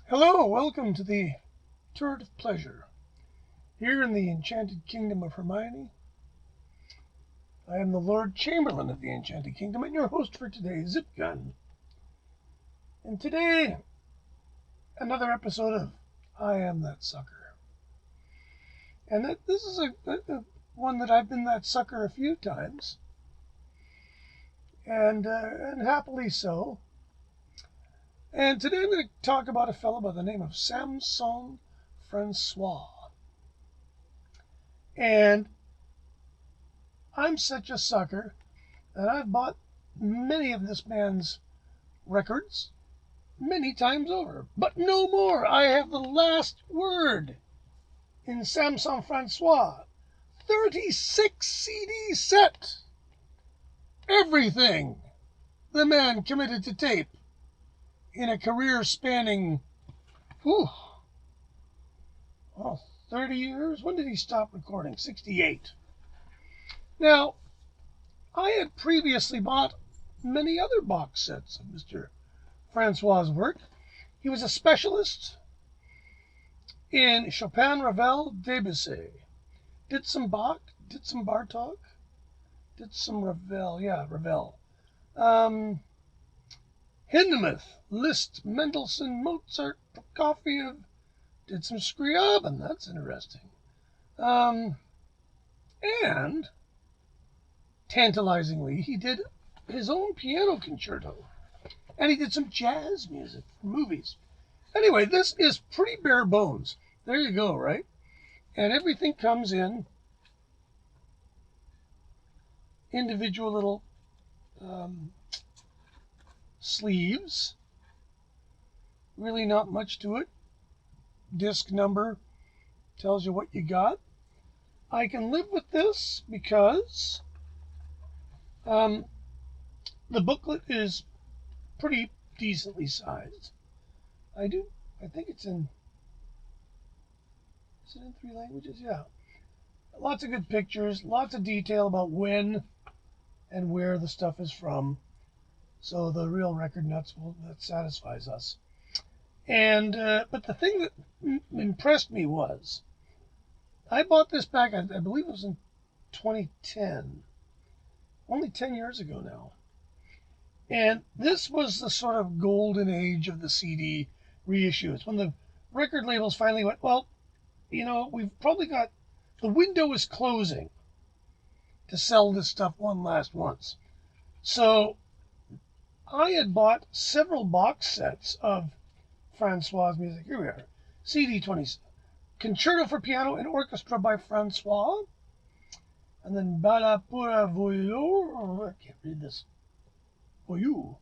Hello, welcome to the Turret of Pleasure. Here in the Enchanted Kingdom of Hermione, I am the Lord Chamberlain of the Enchanted Kingdom and your host for today, Zip Gun. And today, another episode of I Am That Sucker. And this is a one that I've been that sucker a few times, and happily so. And today I'm going to talk about a fellow by the name of Samson Francois. And I'm such a sucker that I've bought many of this man's records many times over. But no more. I have the last word in Samson Francois. 36 CD set. Everything the man committed to tape in a career spanning 30 years. When did he stop recording? 68. Now, I had previously bought many other box sets of Mr. Francois' work. He was a specialist in Chopin, Ravel, Debussy. Did some Bach, did some Bartok, did some Ravel. Hindemith, Liszt, Mendelssohn, Mozart, Prokofiev, did some Scriabin. That's interesting. And tantalizingly, he did his own piano concerto. And he did some jazz music for movies. Anyway, this is pretty bare bones. There you go, right? And everything comes in individual little sleeves. Really not much to it. Disc number tells you what you got. I can live with this because the booklet is pretty decently sized. I think is it in 3 languages? Yeah. Lots of good pictures, lots of detail about when and where the stuff is from. So the real record nuts that satisfies us. And but the thing that impressed me was I bought this back, I believe it was in 2010. Only 10 years ago now. And this was the sort of golden age of the CD reissues. When the record labels finally went, well, we've probably got, the window is closing to sell this stuff one last once. So I had bought several box sets of Francois' music. Here we are. CD 27. Concerto for Piano and Orchestra by Francois. And then Bala pour un voyou. I can't read this. Voyou.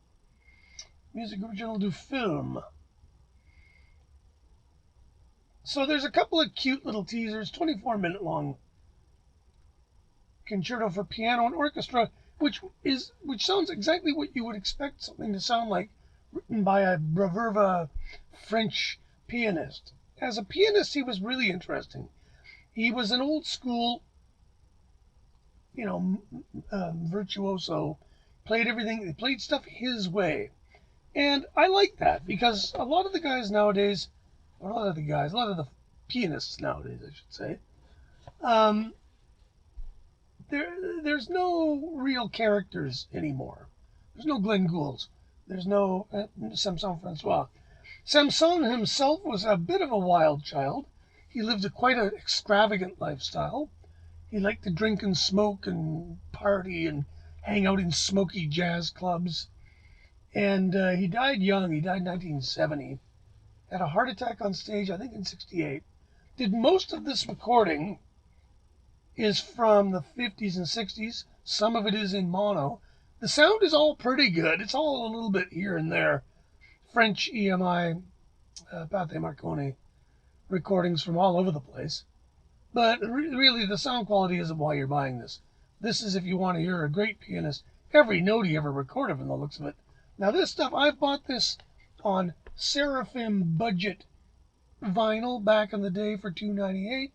Music original du film. So there's a couple of cute little teasers, 24-minute long Concerto for Piano and Orchestra, which sounds exactly what you would expect something to sound like, written by a bravura French pianist. As a pianist, he was really interesting. He was an old school, virtuoso. Played everything. He played stuff his way, and I like that because a lot of the pianists nowadays, I should say, there's no real characters anymore. There's no Glenn Goulds. There's no Samson Francois. Samson himself was a bit of a wild child. He lived quite an extravagant lifestyle. He liked to drink and smoke and party and hang out in smoky jazz clubs. And he died young. He died in 1970. Had a heart attack on stage, I think in 68. Did most of this recording is from the 50s and 60s. Some of it is in mono. The sound is all pretty good. It's all a little bit here and there. French EMI, Pathé Marconi recordings from all over the place. But really, the sound quality isn't why you're buying this. This is if you want to hear a great pianist. Every note he ever recorded from the looks of it. Now this stuff, I bought this on Seraphim budget vinyl back in the day for $2.98.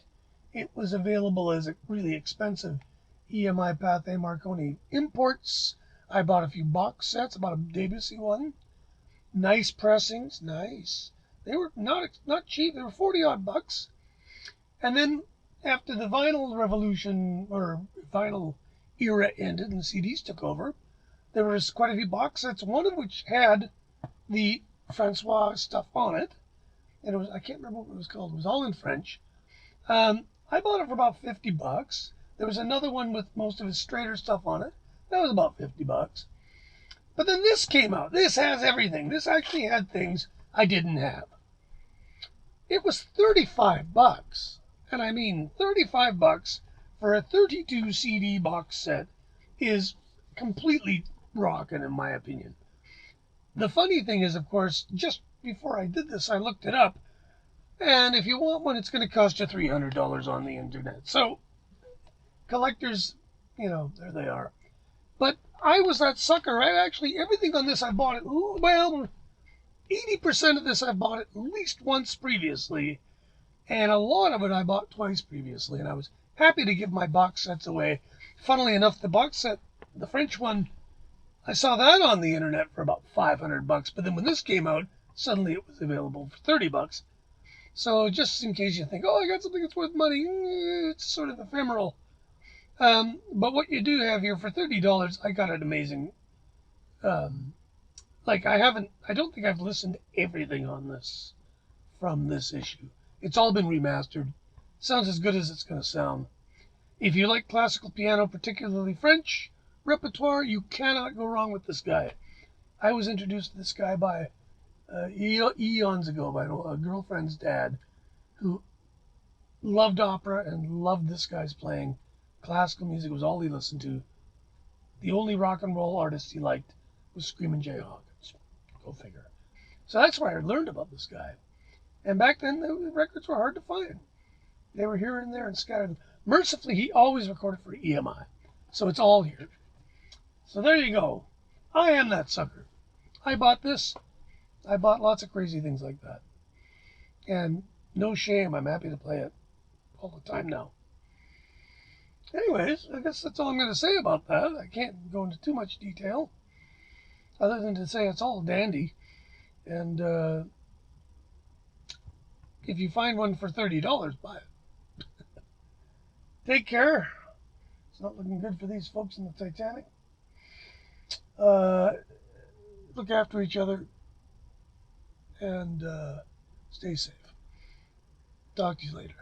It was available as a really expensive EMI Pathé Marconi imports. I bought a few box sets. I bought a Debussy one. Nice pressings, nice. They were not cheap. They were 40 odd bucks. And then after the vinyl revolution or vinyl era ended and CDs took over, there was quite a few box sets, one of which had the Francois stuff on it. And it was, I can't remember what it was called. It was all in French. I bought it for about 50 bucks. There was another one with most of his straighter stuff on it. That was about 50 bucks. But then this came out. This has everything. This actually had things I didn't have. It was 35 bucks. And I mean 35 bucks for a 32 CD box set is completely rocking in my opinion. The funny thing is, of course, just before I did this, I looked it up. And if you want one, it's going to cost you $300 on the internet. So collectors, there they are. But I was that sucker. Everything on this I bought it. Well, 80% of this I bought at least once previously, and a lot of it I bought twice previously, and I was happy to give my box sets away. Funnily enough, the box set, the French one, I saw that on the internet for about 500 bucks, but then when this came out, suddenly it was available for 30 bucks. So just in case you think, oh, I got something that's worth money, it's sort of ephemeral. But what you do have here for $30, I got an amazing. I don't think I've listened to everything on this from this issue. It's all been remastered. Sounds as good as it's going to sound. If you like classical piano, particularly French repertoire, you cannot go wrong with this guy. I was introduced to this guy by eons ago by a girlfriend's dad who loved opera and loved this guy's playing. Classical music was all he listened to. The only rock and roll artist he liked was Screamin' Jay Hawkins. Go figure. So that's where I learned about this guy. And back then, the records were hard to find. They were here and there and scattered. Mercifully, he always recorded for EMI. So it's all here. So there you go. I am that sucker. I bought this. I bought lots of crazy things like that. And no shame, I'm happy to play it all the time now. Anyways, I guess that's all I'm going to say about that. I can't go into too much detail, other than to say it's all dandy. And if you find one for $30, buy it. Take care. It's not looking good for these folks in the Titanic. Look after each other and stay safe. Talk to you later.